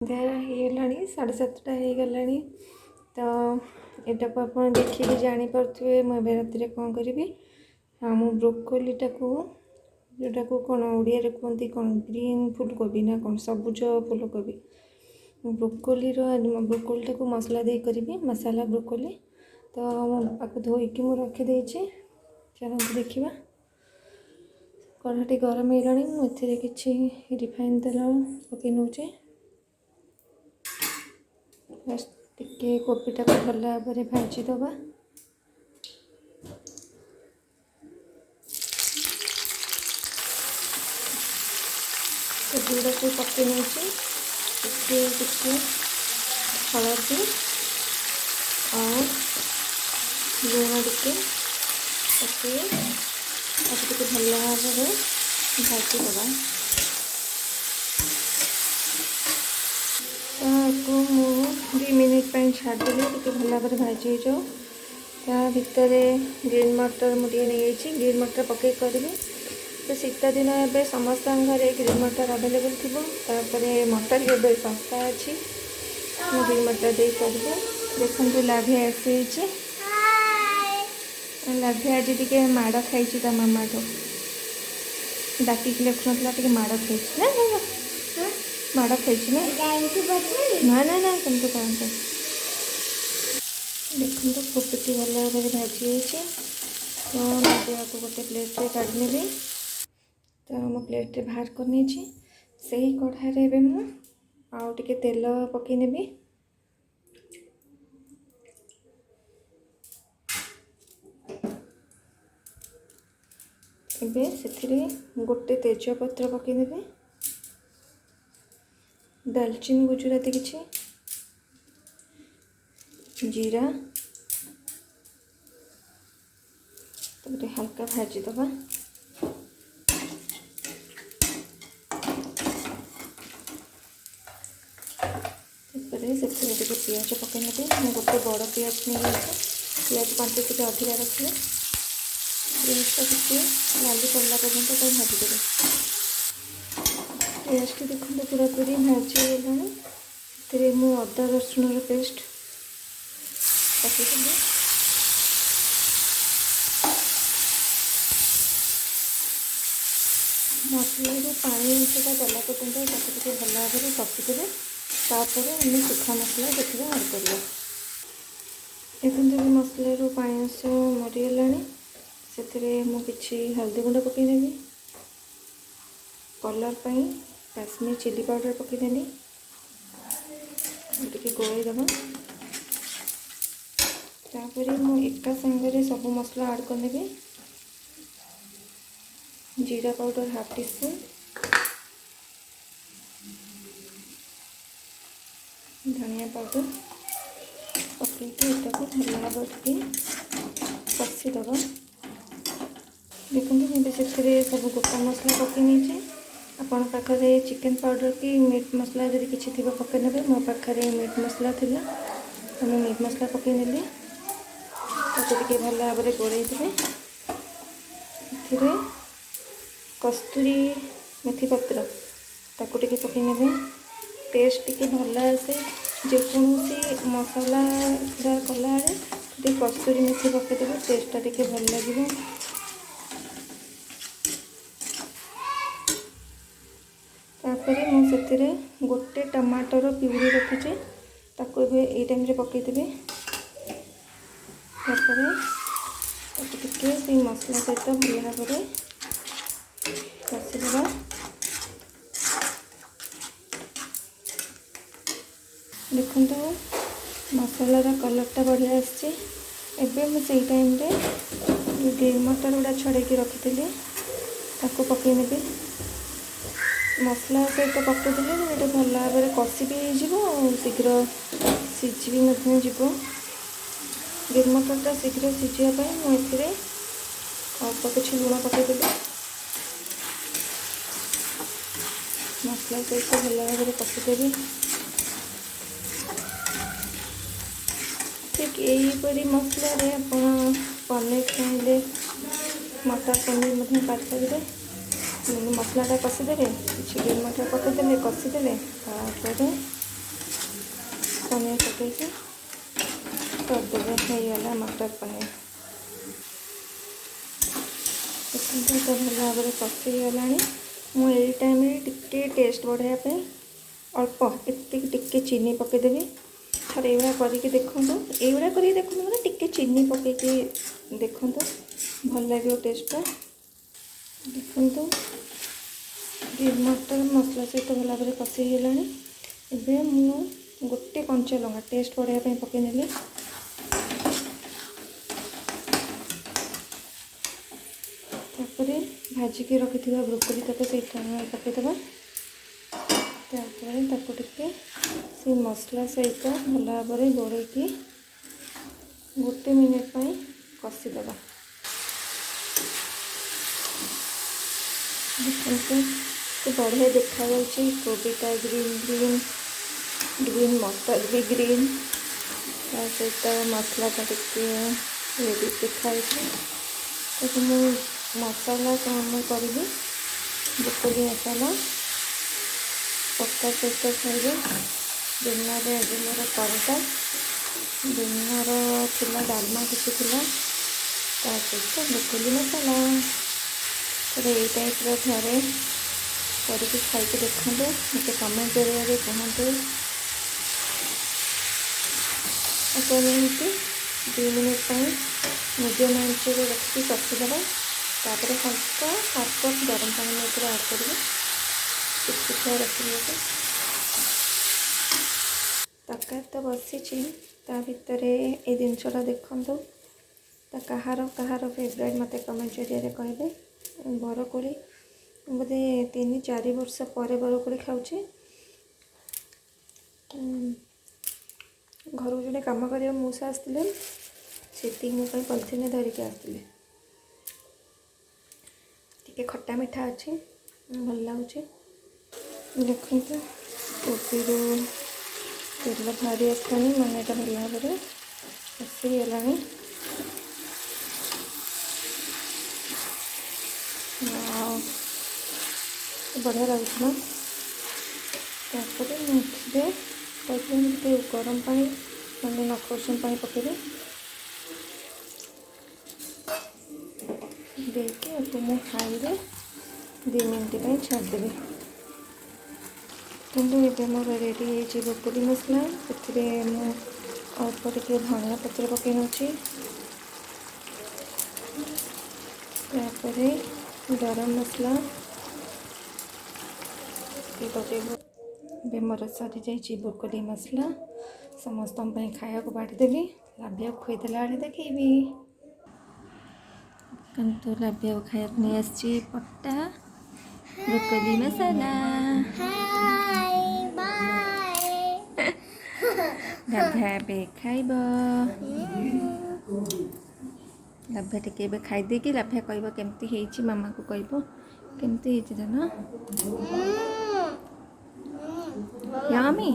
ହେଇଗଲାଣି 7:30 ହେଇଗଲାଣି। ତ ଏଟାକୁ ଆପଣ ଦେଖିକି ଜାଣିପାରୁଥିବେ ମୁଁ ଏବେ ରାତିରେ କ'ଣ କରିବି। ମୁଁ ବ୍ରୋକୋଲିଟାକୁ ଯେଉଁଟାକୁ କ'ଣ ଓଡ଼ିଆରେ କୁହନ୍ତି କ'ଣ ଗ୍ରୀନ୍ ଫୁଲକୋବି ନା କ'ଣ ସବୁଜ ଫୁଲକୋବି, ବ୍ରୋକୋଲିଟାକୁ ମସଲା ଦେଇ କରିବି, ମସଲା ବ୍ରୋକୋଲି। ତ ଆକୁ ଧୋଇକି ମୁଁ ରଖିଦେଇଛି। ଚାଲନ୍ତୁ ଦେଖିବା। କଢ଼ାଟି ଗରମ ହେଇଗଲାଣି। ମୁଁ ଏଥିରେ କିଛି ରିଫାଇନ୍ ତେଲ ପକାଇ ନେଉଛି। ଟିକେ କୋବିଟାକୁ ଭଲ ଭାବରେ ଭାଜିଦେବା। କୋବିଟାକୁ ପକାଇ ନେଉଛି। କିଛି ହଳଦୀ ଆଉ ଲୁଣ ଟିକେ ପକାଇ ତାକୁ ଟିକେ ଭଲ ଭାବରେ ଭାଜିଦେବା। ତାକୁ ମୁଁ 2 ମିନିଟ୍ ପାଇଁ ଛାଡ଼ିଦେଲି ଟିକେ ଭଲ ଭାବରେ ଭାଜି ହେଇଯାଉ। ତା ଭିତରେ ଗ୍ରୀନ୍ ମଟର ମୁଁ ଟିକେ ନେଇଯାଇଛି। ଗ୍ରୀନ୍ ମଟର ପକାଇ କରିବି। ତ ଶୀତ ଦିନ ଏବେ ସମସ୍ତଙ୍କ ଘରେ ଗ୍ରୀନ୍ ମଟର ଆଭେଲେବଲ୍ ଥିବ। ତାପରେ ମଟର ଏବେ ଶସ୍ତା ଅଛି। ମୁଁ ଗ୍ରୀନ୍ ମଟର ଦେଇ କରିବି। ଦେଖନ୍ତୁ ଲାଭି ଆସିଯାଇଛି। ଲାଭି ଆଜି ଟିକେ ମାଡ଼ ଖାଇଛି ତା ମାମାଠୁ। ଡାକିକି ଲେଖୁନଥିଲା, ଟିକେ ମାଡ଼ ଖାଇଛି। ନା ମାଡ଼ ଖାଇଛି ନା ନା ସେମିତି କରନ୍ତୁ। ଦେଖନ୍ତୁ କୋବିଟି ଭଲ ଭାବରେ ଭାଜି ହେଇଛି। ତ ମୁଁ ଏହାକୁ ଗୋଟେ ପ୍ଲେଟ୍ରେ କାଢ଼ି ନେବି। ତ ମୁଁ ପ୍ଲେଟ୍ରେ ବାହାର କରିନେଇଛି। ସେହି କଢ଼ାରେ ଏବେ ମୁଁ ଆଉ ଟିକେ ତେଲ ପକାଇ ନେବି। ଏବେ ସେଥିରେ ଗୋଟେ ତେଜପତ୍ର ପକାଇଦେବି, ଡାଲଚିନି ଗୁଜୁରାତି କିଛି, ଜିରା, ତାପରେ ହାଲକା ଭାଜିଦେବା। ତାପରେ ସେଥିରେ ଟିକେ ପିଆଜ ପକାଇ ନେବି। ମୁଁ ଗୋଟେ ବଡ଼ ପିଆଜ ନେଇଯାଇଛି। ପିଆଜ କ୍ୱାଣ୍ଟିଟି ଟିକେ ଅଧିକା ରଖିଲେ। ପିଆଜଟା ଟିକେ ଲାଲି ପଡ଼ିଲା ପର୍ଯ୍ୟନ୍ତ ତାକୁ ଭାଜିଦେବେ। ପିଆଜଟି ଦେଖନ୍ତୁ ପୁରାପୁରି ଭାଜି ହେଇଗଲାଣି। ସେଥିରେ ମୁଁ ଅଦା ରସୁଣର ପେଷ୍ଟ ପକାଇଦେଲି। ମସଲାରୁ ପାଣି ଅଂଶଟା ଗଲା ପର୍ଯ୍ୟନ୍ତ ତାକୁ ଟିକେ ଭଲ ଭାବରେ କଷିଦେବେ। ତାପରେ ଆମେ ଶୁଖା ମସଲା ସେଥିରେ ଆଡ଼୍ କରିବା। ଦେଖନ୍ତୁ ଏବେ ମସଲାରୁ ପାଣି ଅଂଶ ମରିଗଲାଣି। ସେଥିରେ ମୁଁ କିଛି ହଳଦୀ ଗୁଣ୍ଡ ପକାଇ ନେବି। କଲର୍ ପାଇଁ କାଶ୍ମୀର ଚିଲି ପାଉଡ଼ର ପକାଇଦେଲି। ଟିକେ ଗୋଳେଇ ଦେବା। ତାପରେ ମୁଁ ଏକା ସାଙ୍ଗରେ ସବୁ ମସଲା ଆଡ଼୍ କରିନେବି। जीरा पाउडर हाफ टी स्पून, धनिया पाउडर पकईकि एटाको भल भाव कषिदेव। देखो मुझे से सब गोटा मसला पकई नहीं। आपण पाखे चिकेन पाउडर कि मीट मसला जब किसी थी पकई ने। मो पाखे मीट मसला थिला तो मुझे मीट मसला पकई नेली। ताको भल भाव गोड़े कस्तूरी मेथी पत्र ताको पकई ने। टेस्ट टी भल आसे जेकोसी मसला कला कस्तूरी मेथी पकईदेवे टेस्टा टी भल लगे। तापर मुझे गोटे टमाटर प्यूरी रखी ताको ए टाइम पकईदेवी। टे मसला सहित भल भाव कषिदेवा। देखो मसलार कलरटा बढ़िया आसी। मुझे टाइम ग्रीन मटर गुड़ा छड़े रखी पकई ने। मसला सहित पकईदेले ये भल भाव कषि भी शीघ्र सीझी भी जीव। ग्रीन मटरटा शीघ्र सीझापी मुझे अल्प किसी लुण पकईदेली। मसला सहित भल भाव कषिदेवी। ठीक यहीपरी मसला आप पनीर चाहले मटर पनीर पारिपारे। मसलाटा कषिदे किसी ग्रीन मटर पकईदे कषिदे। पनीर पकईके करदेवे होगा मटर पनीर। देखते तो भल भाव में कषिगला। मुझे टाइम टिके टेस्ट बढ़ापी अल्प टिके चीनी पकईदेवी। थोड़े ये करके देखूँ, ये करके देखूँ मैंने टिके चीनी पकईकी देखूँ भल लगे टेस्टा। देखो ग्रीन मटर मसला सहित भल भाव में कषिगला। एबे मु गोटे कंचा लंका टेस्ट बढ़ापी पकई नेली। तापर भाजिकी रखि ब्रोकोली तक से पकईदबा। टिके से मसला सहित भल भाव में गोड़े गोटे मिनिट कषिदबा। देखते तो बढ़िया देखा कोबीटा ग्रीन ग्रीन ग्रीन मटर भी ग्रीन सहित मसलाटा टिके रेडी देखाई। तो मु मसाला कम करी ब्रोकोली मसाला पक्का सहित खाइबे। दिन में आज मोर परटा दिन थिला डालमा किसी थिला सहित ब्रोकोली मसाला। तो ये टाइप थे करके खाई देखते मत कमेंट जरिए कहते। एमती 2 मिनट मीडियम आंच रखी कषिदेव। तापर हल्का हाफ कप गरम पानी में ऐड करेंगे चिटचिटिया रखिए। तरकारी तो बसी ता भितर ये जिनसा देखूँ तो कहार फेवरेट मत कमेंट जरिए कहे। बरकोड़ी बोधे 3-4 वर्ष पर बरकोड़ी खाऊँ। घर जो कम कर मूसा आसते से मोपाई पॉलिथिन धरिकी आसते। टिके खट्टा मीठा अच्छी भल लगुच। देखते कोबी तेल बाहरी आसलानी मैंने भल भाव में कषिगला। बढ़िया लगुना। मुझे गरम पानी मैंने नख उषुम पानी पकईदे देखिए मुझे खाइबे 2 मिनट छाड़देवी। किंतु ये मोर रेडी है ब्रोकोली मसला। से अल्प टिके धनिया पत्र पकई नौची। गरम मसला पकईब। मोर सरी जाइए ब्रोकोली मसला समस्त खाया को बांटीदेवी। लाभ्या खुईदेला देखी किंतु लाभ्या खाया नहीं आसी पट्टा ब्रोकोली मसाला। लाभ्या पे खाइब। लाभ्या टिके खाईदे कि लाभ्या कह केमती मामा को कह केमती जान यम्मी।